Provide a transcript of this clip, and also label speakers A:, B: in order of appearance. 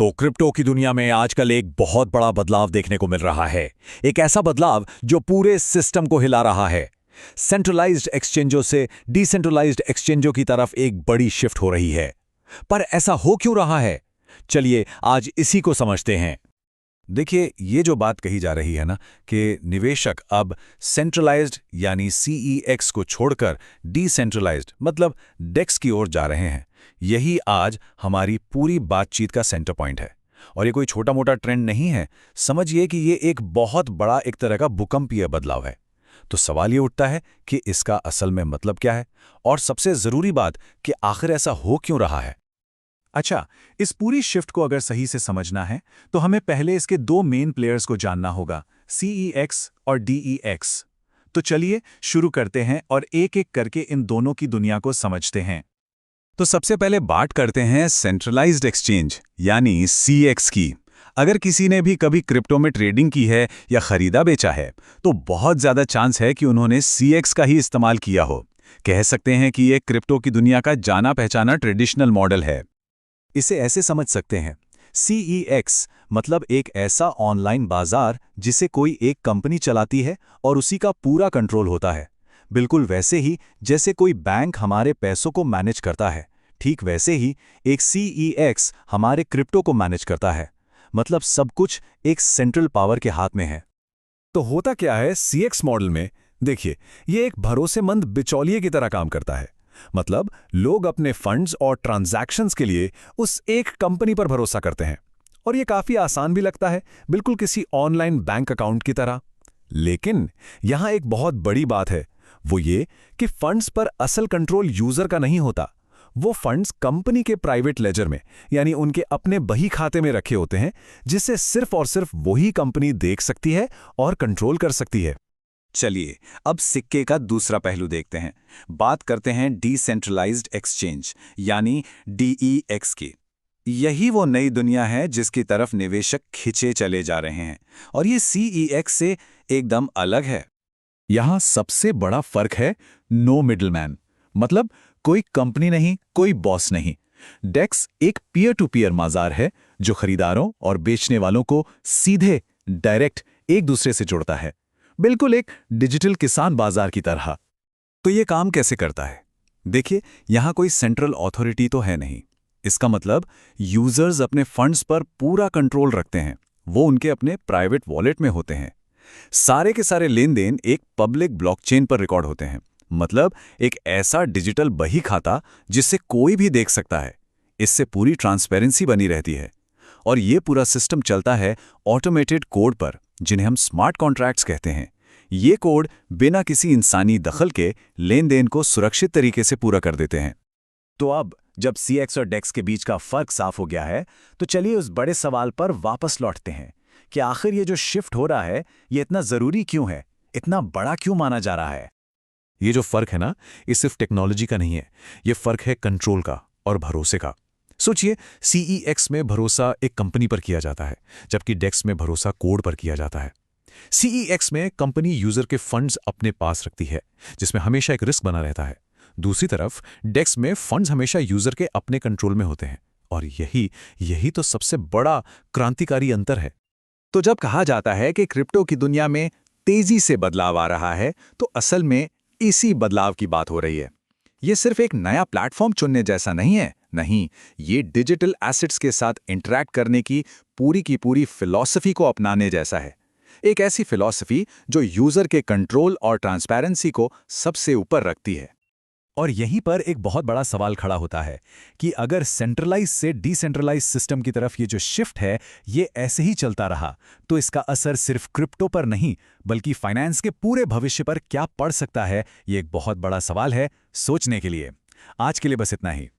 A: तो क्रिप्टो की दुनिया में आजकल एक बहुत बड़ा बदलाव देखने को मिल रहा है। एक ऐसा बदलाव जो पूरे सिस्टम को हिला रहा है। सेंट्रलाइज्ड एक्सचेंजों से डिसेंट्रलाइज्ड एक्सचेंजों की तरफ एक बड़ी शिफ्ट हो रही है। पर ऐसा हो क्यों रहा है? चलिए आज इसी को समझते हैं। देखिए, ये जो बात कही जा रही है ना कि निवेशक अब सेंट्रलाइज्ड यानी सीईएक्स को छोड़कर डिसेंट्रलाइज्ड मतलब डेक्स की ओर जा रहे हैं, यही आज हमारी पूरी बातचीत का सेंटर पॉइंट है। और ये कोई छोटा मोटा ट्रेंड नहीं है, समझिए कि ये एक बहुत बड़ा एक तरह का भूकंपीय बदलाव है। तो सवाल ये उठता है कि इसका असल में मतलब क्या है, और सबसे ज़रूरी बात कि आखिर ऐसा हो क्यों रहा है।
B: अच्छा, इस पूरी शिफ्ट को अगर सही से समझना है तो हमें पहले इसके दो मेन प्लेयर्स को जानना होगा, CEX और DEX। तो चलिए शुरू करते हैं और एक एक करके इन दोनों की दुनिया को समझते हैं।
C: तो सबसे पहले बात करते हैं सेंट्रलाइज्ड एक्सचेंज यानी CX की। अगर किसी ने भी कभी क्रिप्टो में ट्रेडिंग की है या खरीदा बेचा है तो बहुत ज़्यादा चांस है कि उन्होंने CX का ही इस्तेमाल किया हो। कह सकते हैं कि ये क्रिप्टो की दुनिया का जाना पहचाना ट्रेडिशनल मॉडल है।
B: इसे ऐसे समझ सकते हैं, CEX मतलब एक ऐसा ऑनलाइन बाजार जिसे कोई एक कंपनी चलाती है और उसी का पूरा कंट्रोल होता है। बिल्कुल वैसे ही जैसे कोई बैंक हमारे पैसों को मैनेज करता है, ठीक वैसे ही एक CEX हमारे क्रिप्टो को मैनेज करता है। मतलब सब कुछ एक सेंट्रल पावर के हाथ में है।
A: तो होता क्या है CX मॉडल में? देखिए, ये एक भरोसेमंद बिचौलिए की तरह काम करता है। मतलब लोग अपने फंड्स और ट्रांजैक्शंस के लिए उस एक कंपनी पर भरोसा करते हैं, और ये काफी आसान भी लगता है, बिल्कुल किसी ऑनलाइन बैंक अकाउंट की तरह। लेकिन यहां एक बहुत बड़ी बात है, वो ये कि फंड्स पर असल कंट्रोल यूजर का नहीं होता। वो फंड्स कंपनी के प्राइवेट लेजर में यानी उनके अपने बही खाते में रखे होते हैं, जिसे सिर्फ और सिर्फ वही कंपनी देख सकती है और कंट्रोल कर सकती है।
C: चलिए अब सिक्के का दूसरा पहलू देखते हैं। बात करते हैं डिसेंट्रलाइज्ड एक्सचेंज यानी DEX की। यही वो नई दुनिया है जिसकी तरफ निवेशक खिंचे चले जा रहे हैं, और ये CEX से एकदम अलग है।
B: यहां सबसे बड़ा फर्क है नो मिडलमैन, मतलब कोई कंपनी नहीं, कोई बॉस नहीं। डेक्स एक पीयर टू पीयर बाजार है जो खरीदारों और बेचने वालों को सीधे डायरेक्ट एक दूसरे से जोड़ता है, बिल्कुल एक डिजिटल किसान बाजार की तरह।
C: तो ये काम कैसे करता है? देखिए, यहां कोई सेंट्रल अथॉरिटी तो है नहीं। इसका मतलब यूजर्स अपने फंड्स पर पूरा कंट्रोल रखते हैं। वो उनके अपने प्राइवेट वॉलेट में होते हैं। सारे के सारे लेन देन एक पब्लिक ब्लॉकचेन पर रिकॉर्ड होते हैं। मतलब एक ऐसा डिजिटल बही खाता जिसे कोई भी देख सकता है। इससे पूरी ट्रांसपेरेंसी बनी रहती है। और ये पूरा सिस्टम चलता है ऑटोमेटेड कोड पर, जिन्हें हम स्मार्ट कॉन्ट्रैक्ट्स कहते हैं। ये कोड बिना किसी इंसानी दखल के लेन देन को सुरक्षित तरीके से पूरा कर देते हैं।
B: तो अब जब CX और DEX के बीच का फर्क साफ हो गया है, तो चलिए उस बड़े सवाल पर वापस लौटते हैं कि आखिर ये जो शिफ्ट हो रहा है, ये इतना जरूरी क्यों है, इतना बड़ा क्यों माना जा रहा है?
A: ये जो फर्क है ना, ये सिर्फ टेक्नोलॉजी का नहीं है, ये फर्क है कंट्रोल का और भरोसे का। सोचिए, CEX में भरोसा एक कंपनी पर किया जाता है, जबकि डेक्स में भरोसा कोड पर किया जाता है। CEX में कंपनी यूजर के फंड्स अपने पास रखती है, जिसमें हमेशा एक रिस्क बना रहता है। दूसरी तरफ डेक्स में फंड्स हमेशा यूजर के अपने कंट्रोल में होते हैं, और यही तो सबसे बड़ा क्रांतिकारी अंतर है।
B: तो जब कहा जाता है कि क्रिप्टो की दुनिया में तेजी से बदलाव आ रहा है, तो असल में इसी बदलाव की बात हो रही है। ये सिर्फ एक नया प्लेटफॉर्म चुनने जैसा नहीं है, नहीं, ये डिजिटल एसेट्स के साथ इंटरैक्ट करने की पूरी फिलॉसफी को अपनाने जैसा है। एक ऐसी फिलॉसफी जो यूजर के कंट्रोल और ट्रांसपेरेंसी को सबसे ऊपर रखती है।
A: और यहीं पर एक बहुत बड़ा सवाल खड़ा होता है कि अगर सेंट्रलाइज से डिसेंट्रलाइज सिस्टम की तरफ ये जो शिफ्ट है, ये ऐसे ही चलता रहा, तो इसका असर सिर्फ क्रिप्टो पर नहीं बल्कि फाइनेंस के पूरे भविष्य पर क्या पड़ सकता है, ये एक बहुत बड़ा सवाल है सोचने के लिए। आज के लिए बस इतना ही।